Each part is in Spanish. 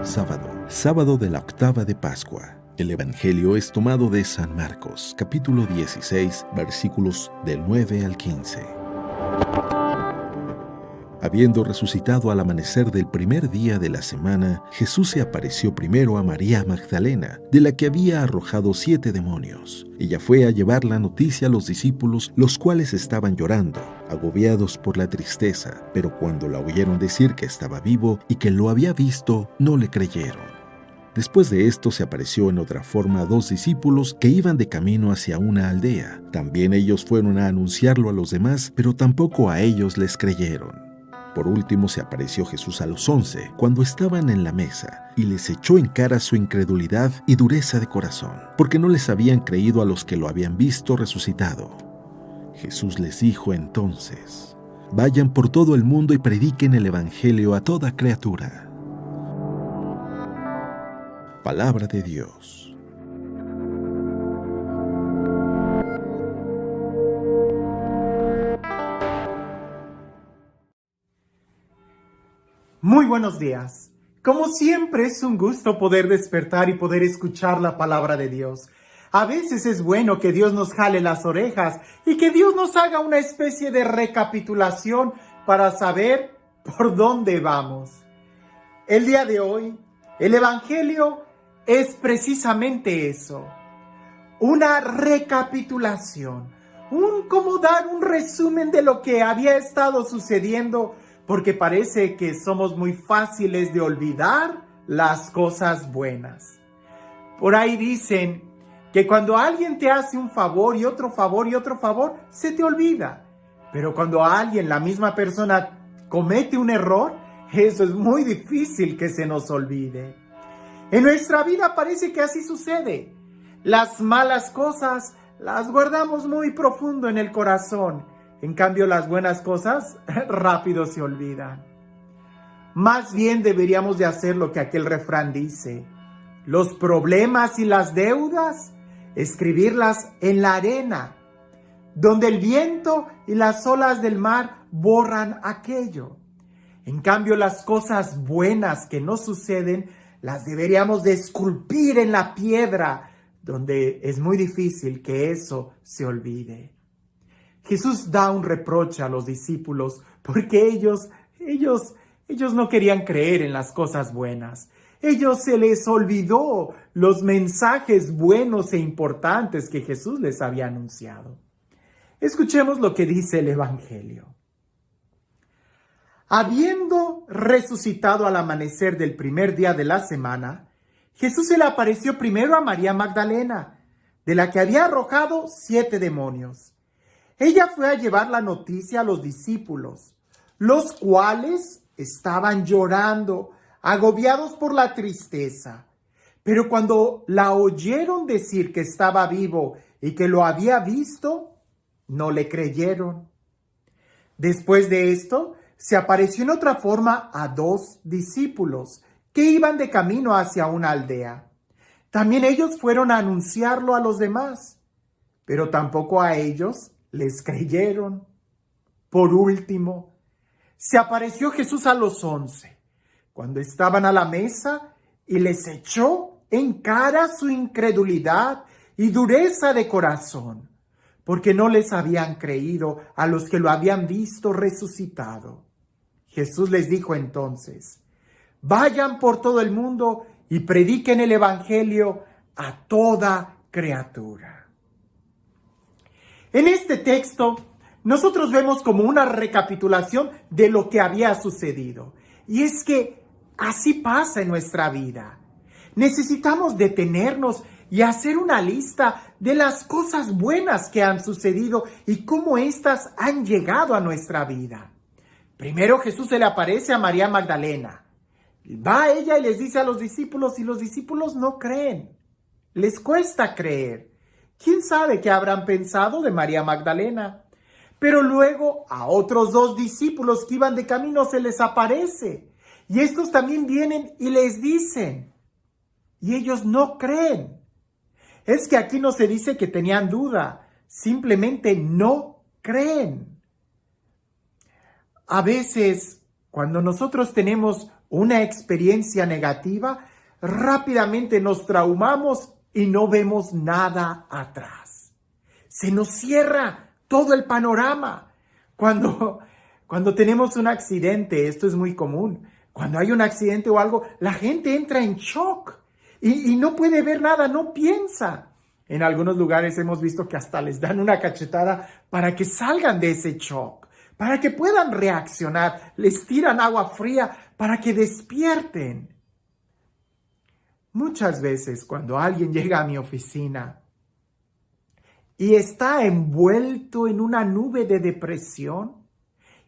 Sábado de la octava de Pascua. El Evangelio es tomado de San Marcos, capítulo 16, versículos del 9 al 15. Habiendo resucitado al amanecer del primer día de la semana, Jesús se apareció primero a María Magdalena, de la que había arrojado 7 demonios. Ella fue a llevar la noticia a los discípulos, los cuales estaban llorando, agobiados por la tristeza, pero cuando la oyeron decir que estaba vivo y que lo había visto, no le creyeron. Después de esto se apareció en otra forma a 2 discípulos que iban de camino hacia una aldea. También ellos fueron a anunciarlo a los demás, pero tampoco a ellos les creyeron. Por último se apareció Jesús a los 11, cuando estaban en la mesa, y les echó en cara su incredulidad y dureza de corazón, porque no les habían creído a los que lo habían visto resucitado. Jesús les dijo entonces: vayan por todo el mundo y prediquen el Evangelio a toda criatura. Palabra de Dios. Muy buenos días. Como siempre es un gusto poder despertar y poder escuchar la palabra de Dios. A veces es bueno que Dios nos jale las orejas y que Dios nos haga una especie de recapitulación para saber por dónde vamos. El día de hoy, el Evangelio es precisamente eso, una recapitulación, como dar un resumen de lo que había estado sucediendo, porque parece que somos muy fáciles de olvidar las cosas buenas. Por ahí dicen que cuando alguien te hace un favor y otro favor y otro favor, se te olvida. Pero cuando alguien, la misma persona, comete un error, eso es muy difícil que se nos olvide. En nuestra vida parece que así sucede. Las malas cosas las guardamos muy profundo en el corazón. En cambio, las buenas cosas rápido se olvidan. Más bien deberíamos de hacer lo que aquel refrán dice: los problemas y las deudas, escribirlas en la arena, donde el viento y las olas del mar borran aquello. En cambio, las cosas buenas que no suceden, las deberíamos de esculpir en la piedra, donde es muy difícil que eso se olvide. Jesús da un reproche a los discípulos porque ellos no querían creer en las cosas buenas. Ellos se les olvidó los mensajes buenos e importantes que Jesús les había anunciado. Escuchemos lo que dice el Evangelio. Habiendo resucitado al amanecer del primer día de la semana, Jesús se le apareció primero a María Magdalena, de la que había arrojado 7 demonios. Ella fue a llevar la noticia a los discípulos, los cuales estaban llorando, agobiados por la tristeza. Pero cuando la oyeron decir que estaba vivo y que lo había visto, no le creyeron. Después de esto, se apareció en otra forma a 2 discípulos que iban de camino hacia una aldea. También ellos fueron a anunciarlo a los demás, pero tampoco a ellos les creyeron. Por último, se apareció Jesús a los 11, cuando estaban a la mesa, y les echó en cara su incredulidad y dureza de corazón, porque no les habían creído a los que lo habían visto resucitado. Jesús les dijo entonces: vayan por todo el mundo y prediquen el Evangelio a toda criatura. En este texto, nosotros vemos como una recapitulación de lo que había sucedido. Y es que así pasa en nuestra vida. Necesitamos detenernos y hacer una lista de las cosas buenas que han sucedido y cómo éstas han llegado a nuestra vida. Primero Jesús se le aparece a María Magdalena. Va a ella y les dice a los discípulos, y los discípulos no creen. Les cuesta creer. ¿Quién sabe qué habrán pensado de María Magdalena? Pero luego a otros 2 discípulos que iban de camino se les aparece. Y estos también vienen y les dicen. Y ellos no creen. Es que aquí no se dice que tenían duda. Simplemente no creen. A veces, cuando nosotros tenemos una experiencia negativa, rápidamente nos traumamos y no vemos nada atrás. Se nos cierra todo el panorama. Cuando tenemos un accidente, esto es muy común. Cuando hay un accidente o algo, la gente entra en shock y no puede ver nada, no piensa. En algunos lugares hemos visto que hasta les dan una cachetada para que salgan de ese shock, para que puedan reaccionar. Les tiran agua fría para que despierten. Muchas veces cuando alguien llega a mi oficina y está envuelto en una nube de depresión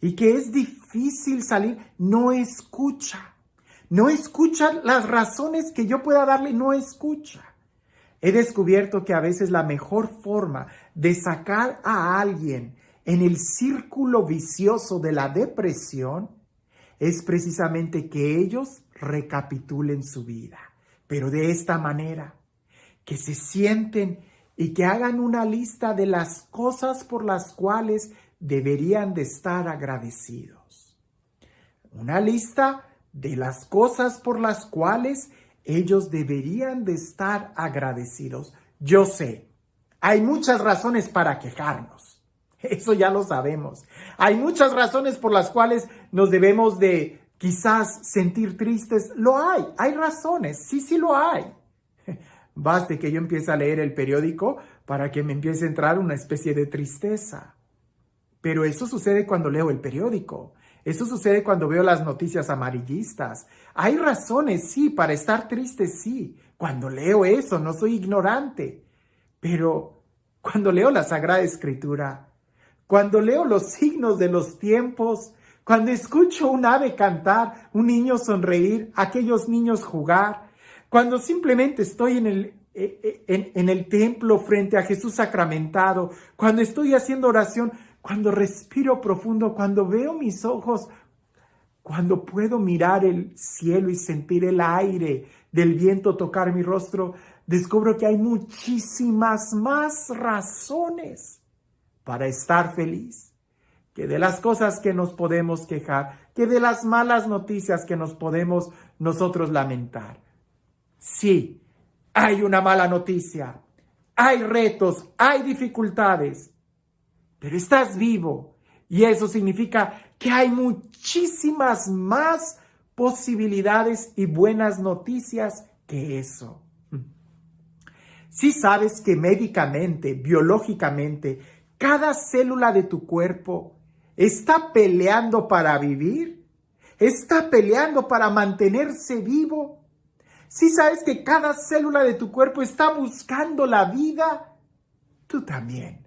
y que es difícil salir, no escucha las razones que yo pueda darle, no escucha. He descubierto que a veces la mejor forma de sacar a alguien en el círculo vicioso de la depresión es precisamente que ellos recapitulen su vida, pero de esta manera, que se sienten y que hagan una lista de las cosas por las cuales deberían de estar agradecidos. Una lista de las cosas por las cuales ellos deberían de estar agradecidos. Yo sé, hay muchas razones para quejarnos. Eso ya lo sabemos. Hay muchas razones por las cuales nos debemos de quizás sentir tristes. Lo hay razones, sí lo hay. Baste que yo empiece a leer el periódico para que me empiece a entrar una especie de tristeza. Pero eso sucede cuando leo el periódico. Eso sucede cuando veo las noticias amarillistas. Hay razones, sí, para estar triste, sí. Cuando leo eso, no soy ignorante. Pero cuando leo la Sagrada Escritura, cuando leo los signos de los tiempos, cuando escucho un ave cantar, un niño sonreír, aquellos niños jugar, cuando simplemente estoy en el templo frente a Jesús sacramentado, cuando estoy haciendo oración, cuando respiro profundo, cuando veo mis ojos, cuando puedo mirar el cielo y sentir el aire del viento tocar mi rostro, descubro que hay muchísimas más razones para estar feliz que de las cosas que nos podemos quejar, que de las malas noticias que nos podemos nosotros lamentar. Sí, hay una mala noticia, hay retos, hay dificultades, pero estás vivo y eso significa que hay muchísimas más posibilidades y buenas noticias que eso. Si sabes que médicamente, biológicamente, cada célula de tu cuerpo está peleando para vivir, está peleando para mantenerse vivo. Si sabes que cada célula de tu cuerpo está buscando la vida, tú también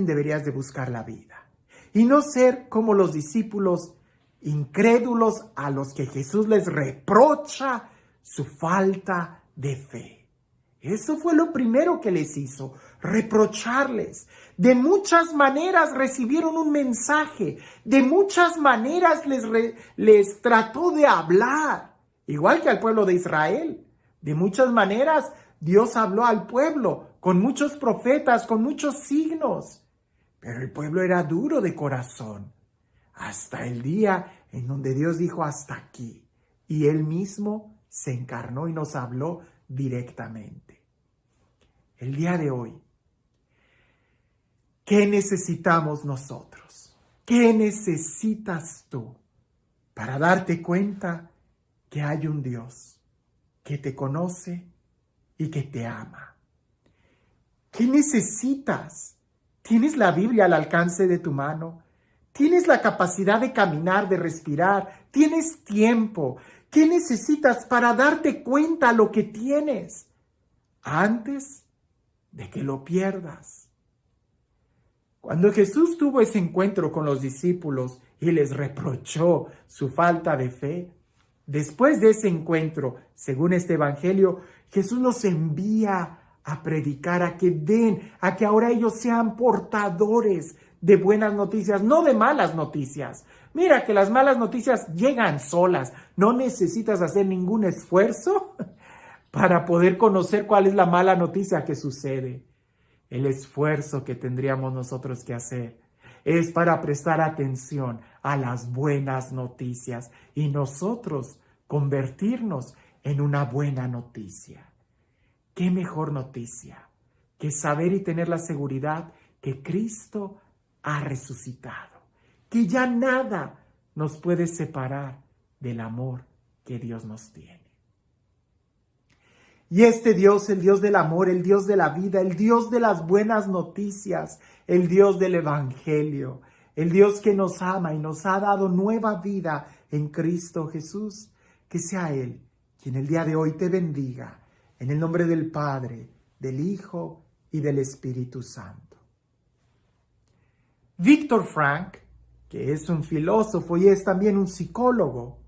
deberías de buscar la vida. Y no ser como los discípulos incrédulos a los que Jesús les reprocha su falta de fe. Eso fue lo primero que les hizo, reprocharles. De muchas maneras recibieron un mensaje, de muchas maneras les trató de hablar, igual que al pueblo de Israel. De muchas maneras Dios habló al pueblo, con muchos profetas, con muchos signos. Pero el pueblo era duro de corazón, hasta el día en donde Dios dijo hasta aquí. Y Él mismo se encarnó y nos habló directamente. El día de hoy, ¿qué necesitamos nosotros? ¿Qué necesitas tú para darte cuenta que hay un Dios que te conoce y que te ama? ¿Qué necesitas? ¿Tienes la Biblia al alcance de tu mano? ¿Tienes la capacidad de caminar, de respirar? ¿Tienes tiempo? ¿Qué necesitas para darte cuenta lo que tienes antes de que lo pierdas? Cuando Jesús tuvo ese encuentro con los discípulos y les reprochó su falta de fe, después de ese encuentro, según este evangelio, Jesús los envía a predicar, a que ahora ellos sean portadores de buenas noticias, no de malas noticias. Mira que las malas noticias llegan solas, no necesitas hacer ningún esfuerzo para poder conocer cuál es la mala noticia que sucede. El esfuerzo que tendríamos nosotros que hacer es para prestar atención a las buenas noticias y nosotros convertirnos en una buena noticia. ¿Qué mejor noticia que saber y tener la seguridad que Cristo ha resucitado? Que ya nada nos puede separar del amor que Dios nos tiene. Y este Dios, el Dios del amor, el Dios de la vida, el Dios de las buenas noticias, el Dios del Evangelio, el Dios que nos ama y nos ha dado nueva vida en Cristo Jesús, que sea Él quien el día de hoy te bendiga, en el nombre del Padre, del Hijo y del Espíritu Santo. Viktor Frankl, que es un filósofo y es también un psicólogo,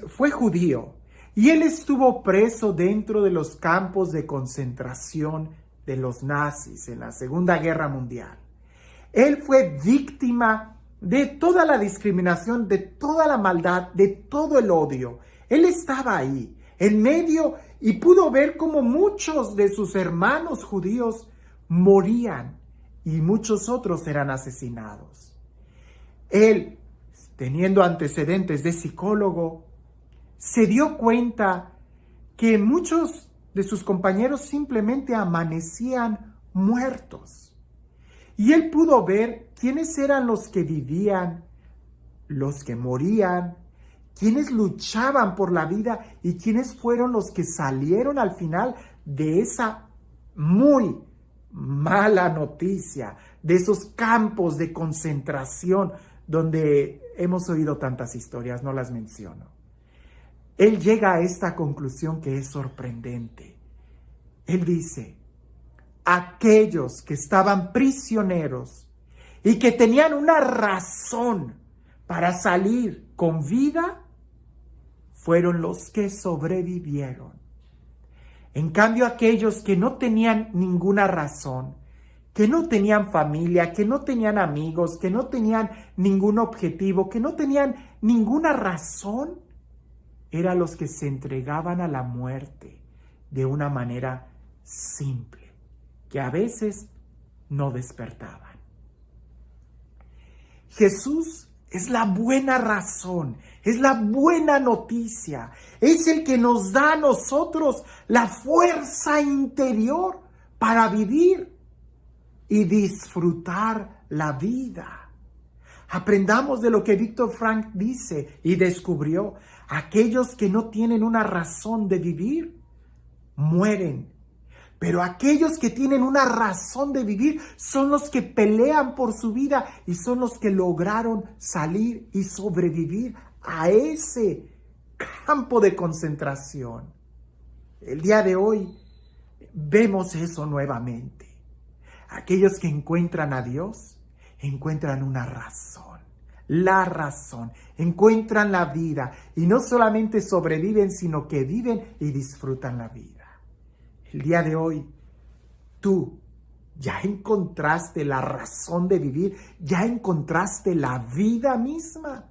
fue judío y él estuvo preso dentro de los campos de concentración de los nazis en la Segunda Guerra Mundial. Él fue víctima de toda la discriminación, de toda la maldad, de todo el odio. Él estaba ahí, en medio, y pudo ver cómo muchos de sus hermanos judíos morían y muchos otros eran asesinados. Él, teniendo antecedentes de psicólogo, se dio cuenta que muchos de sus compañeros simplemente amanecían muertos. Y él pudo ver quiénes eran los que vivían, los que morían, quiénes luchaban por la vida y quiénes fueron los que salieron al final de esa muy mala noticia, de esos campos de concentración donde hemos oído tantas historias, no las menciono. Él llega a esta conclusión que es sorprendente. Él dice, aquellos que estaban prisioneros y que tenían una razón para salir con vida, fueron los que sobrevivieron. En cambio, aquellos que no tenían ninguna razón, que no tenían familia, que no tenían amigos, que no tenían ningún objetivo, que no tenían ninguna razón, eran los que se entregaban a la muerte de una manera simple, que a veces no despertaban. Jesús es la buena razón, es la buena noticia, es el que nos da a nosotros la fuerza interior para vivir y disfrutar la vida. Aprendamos de lo que Viktor Frankl dice y descubrió. Aquellos que no tienen una razón de vivir, mueren. Pero aquellos que tienen una razón de vivir son los que pelean por su vida y son los que lograron salir y sobrevivir a ese campo de concentración. El día de hoy vemos eso nuevamente. Aquellos que encuentran a Dios encuentran una razón, la razón, encuentran la vida y no solamente sobreviven, sino que viven y disfrutan la vida. El día de hoy, tú ya encontraste la razón de vivir, ya encontraste la vida misma.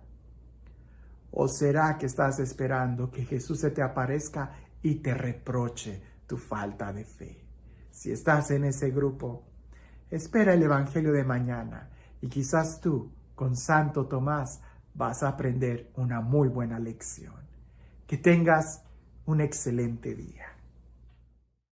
¿O será que estás esperando que Jesús se te aparezca y te reproche tu falta de fe? Si estás en ese grupo, espera el Evangelio de mañana y quizás tú, con Santo Tomás, vas a aprender una muy buena lección. Que tengas un excelente día.